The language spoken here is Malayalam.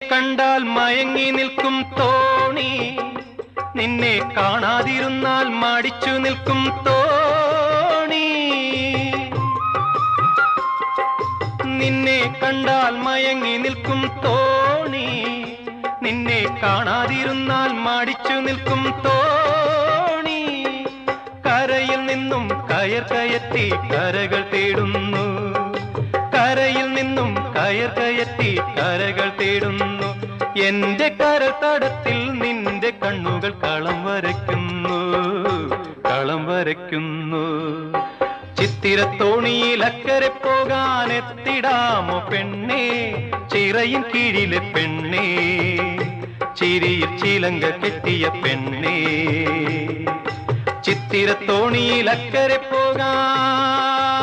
കണ്ടാൽ മയങ്ങി നിൽക്കും തോണി, നിന്നെ കാണാതിരുന്നാൽ മടിച്ചു നിൽക്കും തോണി. നിന്നെ കണ്ടാൽ മയങ്ങി നിൽക്കും തോണി, നിന്നെ കാണാതിരുന്നാൽ മടിച്ചു നിൽക്കും തോണി. കരയിൽ നിന്നും കയർ കയറ്റി കരകൾ തേടുന്നു, കരയിൽ നിന്നും കയർ കയറ്റി കരകൾ തേടുന്നു. എന്റെ കരതടത്തിൽ നിന്റെ കണ്ണുകൾ കളം വരയ്ക്കുന്നു, കളം വരയ്ക്കുന്നു. ചിത്തിരത്തോണിയിൽ അക്കരെ പോകാൻ എത്തിടാമോ പെണ്ണേ, ചിറയിൻ കീഴിലെ പെണ്ണേ, ചിരിയിൽ ചിലങ്ക കെട്ടിയ പെണ്ണേ. ചിത്തിരത്തോണിയിൽ അക്കരെ പോകാൻ